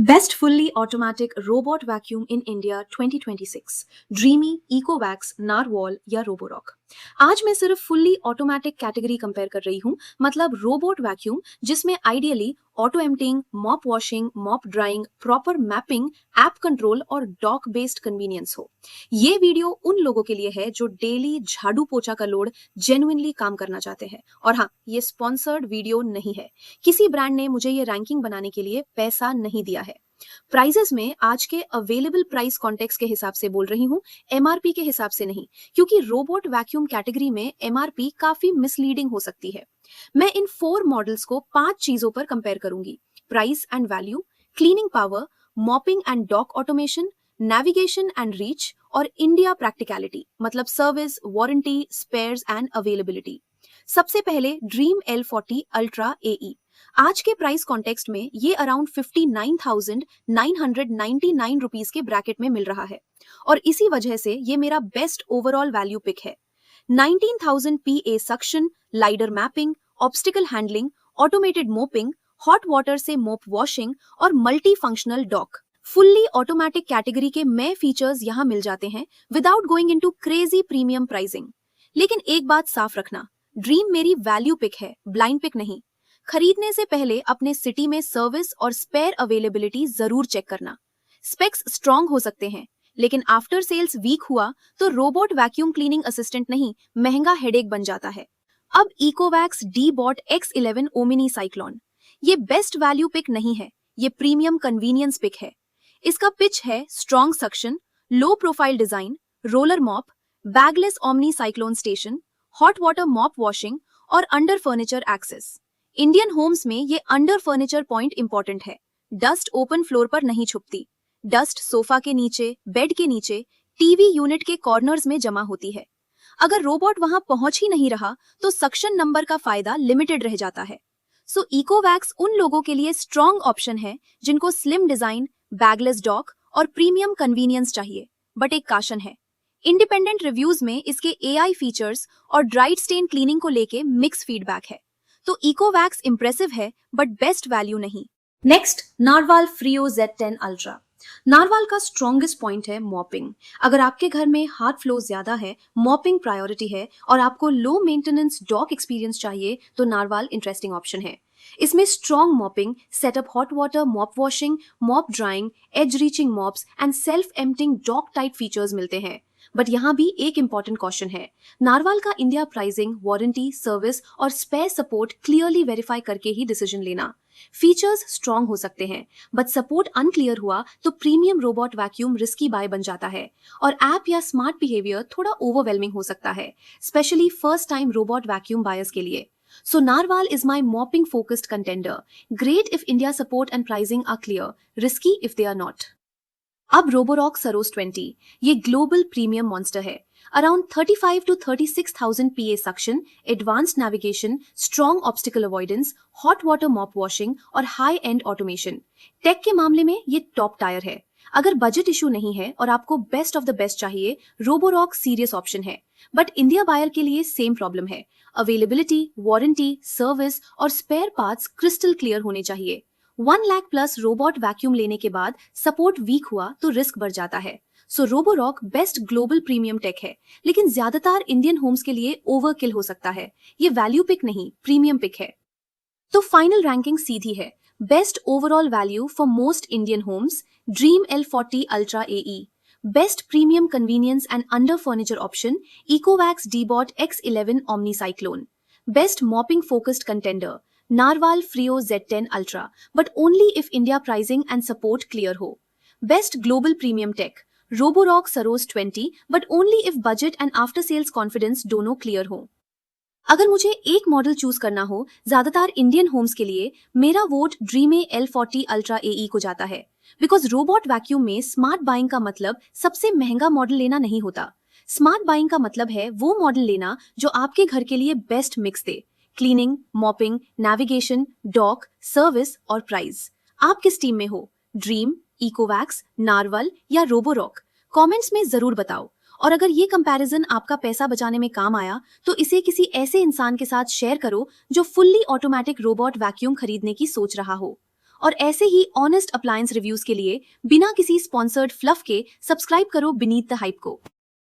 Best fully automatic robot vacuum in India 2026 dreamy, इकोवैक्स, नारवॉल या Roborock. आज मैं सिर्फ फुल्ली ऑटोमेटिक कैटेगरी कंपेयर कर रही हूं, मतलब रोबोट वैक्यूम जिसमें ideally auto emptying, mop washing, mop drawing, proper mapping, app control और डॉक बेस्ड कन्वीनियंस हो। ये वीडियो उन लोगों के लिए है जो डेली झाड़ू पोछा का लोड जेन्युइनली काम करना चाहते हैं। और हाँ, ये स्पॉन्सर्ड वीडियो नहीं है। किसी ब्रांड ने मुझे ये रैंकिंग बनाने के लिए पैसा नहीं दिया है। प्राइजेस में आज के अवेलेबल प्राइस कॉन्टेक्स्ट के हिसाब से बोल रही हूँ, एमआरपी के हिसाब से नहीं, क्योंकि रोबोट वैक्यूम कैटेगरी में एमआरपी काफी मिसलीडिंग हो सकती है। मैं इन 4 मॉडल्स को 5 चीजों पर कंपेयर करूंगी: price and value, cleaning power, mopping and dock automation, navigation and reach और इंडिया प्रैक्टिकलिटी, मतलब service, warranty, spares and availability. सबसे पहले ड्रीम L40 अल्ट्रा एई। आज के प्राइस कॉन्टेक्स्ट में ये अराउंड 59,999 रुपीस के ब्रैकेट में मिल रहा है और इसी वजह से ये मेरा बेस्ट ओवरऑल वैल्यू पिक है। 19,000 PA suction, lidar mapping, obstacle handling, automated mopping, hot water से मोप वॉशिंग और multi functional dock. Fully automatic category के नए फीचर्स यहाँ मिल जाते हैं without going into crazy premium pricing. लेकिन एक बात साफ रखना, ड्रीम मेरी वैल्यू पिक है, ब्लाइंड पिक नहीं। खरीदने से पहले अपने सिटी में सर्विस और स्पेयर अवेलेबिलिटी जरूर चेक करना। स्पेक्स स्ट्रॉन्ग हो सकते हैं, लेकिन आफ्टर सेल्स वीक हुआ तो रोबोट वैक्यूम क्लीनिंग असिस्टेंट नहीं, महंगा हेडेक बन जाता है। अब इकोवैक्स D-Bot X11 ओमिनी साइक्लोन, ये बेस्ट वैल्यू पिक नहीं है, ये प्रीमियम कन्वीनियंस पिक है। इसका पिच है strong suction, low profile design, roller mop, bagless omni cyclone station, hot water mop washing और under furniture access. Indian homes में ये अंडर फर्नीचर पॉइंट इंपॉर्टेंट है। डस्ट ओपन फ्लोर पर नहीं छुपती, dust sofa के नीचे, बेड के नीचे, टीवी यूनिट के कॉर्नर्स में जमा होती है। अगर रोबोट वहां पहुंच ही नहीं रहा तो सक्शन नंबर का फायदा लिमिटेड रह जाता है। सो इकोवैक्स उन लोगों के लिए स्ट्रॉन्ग ऑप्शन है जिनको स्लिम डिजाइन, बैगलेस डॉक और प्रीमियम कन्वीनियंस चाहिए। बट एक काशन है, इंडिपेंडेंट रिव्यूज में इसके AI फीचर्स और ड्राइड स्टेन क्लीनिंग को लेके मिक्स फीडबैक है। तो इकोवैक्स इंप्रेसिव है बट बेस्ट वैल्यू नहीं। Next, Narwal Freo Z10 ultra. Narwal का स्ट्रॉन्गेस्ट पॉइंट है मॉपिंग। अगर आपके घर में हार्ड फ्लो ज्यादा है, मॉपिंग प्रायोरिटी है और आपको लो मेंटेनेंस डॉक एक्सपीरियंस चाहिए तो नारवाल इंटरेस्टिंग ऑप्शन है। इसमें strong mopping, setup hot water mop washing, mop drying, edge reaching mops and self emptying dock type features मिलते हैं। बट यहाँ भी एक इंपॉर्टेंट क्वेश्चन है, नारवाल का इंडिया प्राइसिंग, वारंटी, सर्विस और स्पेयर सपोर्ट क्लियरली वेरीफाई करके ही डिसीजन लेना। फीचर्स स्ट्रॉन्ग हो सकते हैं बट सपोर्ट अनक्लियर हुआ तो premium robot vacuum risky buy बन जाता है और ऐप या स्मार्ट बिहेवियर थोड़ा ओवरवेलमिंग हो सकता है, specially first time robot vacuum buyers के लिए। So Narwhal is my mopping focused contender. Great if India support and pricing are clear, risky if they are not. अब रोबोरॉक सरोस 20, ये global premium monster है। Around 35 to 36,000 PA suction, advanced navigation, strong obstacle avoidance, hot water mop washing और high and automation. Take के मामले में ये top tier है। अगर बजट इशू नहीं है और आपको बेस्ट ऑफ द बेस्ट चाहिए, रोबोरॉक सीरियस ऑप्शन है। बट इंडिया बायर के लिए सेम प्रॉब्लम है, अवेलेबिलिटी, वारंटी, सर्विस और स्पेयर पार्ट्स क्रिस्टल क्लियर होने चाहिए। 1 लाख प्लस रोबोट वैक्यूम लेने के बाद सपोर्ट वीक हुआ तो रिस्क बढ़ जाता है। So Roborock best global premium tech है, लेकिन ज्यादातर इंडियन होम्स के लिए ओवरकिल हो सकता है। ये वैल्यू पिक नहीं, प्रीमियम पिक है। तो फाइनल रैंकिंग सीधी है, best overall value for most Indian homes, Dreame L40 ultra AE. Best premium convenience and under furniture option, Ecovacs D-Bot X11 omni cyclone. Best mopping focused contender, Narwhal Frio Z10 Ultra, but only if India pricing and support clear हो। Best global premium tech, Roborock Saros 20, but only if budget and after sales confidence दोनों clear हो। अगर मुझे एक model choose करना हो ज्यादातर Indian homes के लिए, मेरा वोट ड्रीमे L40 अल्ट्रा एई को जाता है। बिकॉज रोबोट वैक्यूम में स्मार्ट बाइंग का मतलब सबसे महंगा मॉडल लेना नहीं होता। स्मार्ट बाइंग का मतलब है वो मॉडल लेना जो आपके घर के लिए बेस्ट मिक्स दे: cleaning, mopping, navigation, dock, service और प्राइस। आप किस टीम में हो, ड्रीम, इकोवैक्स, नारवल या रोबोरॉक? कमेंट्स में जरूर बताओ। और अगर ये कंपैरिजन आपका पैसा बचाने में काम आया तो इसे किसी ऐसे इंसान के साथ शेयर करो जो फुल्ली ऑटोमेटिक रोबोट वैक्यूम खरीदने की सोच रहा हो। और ऐसे ही ऑनेस्ट अप्लायंस रिव्यूज के लिए बिना किसी स्पॉन्सर्ड फ्लफ के सब्सक्राइब करो बीनीथ द हाइप को।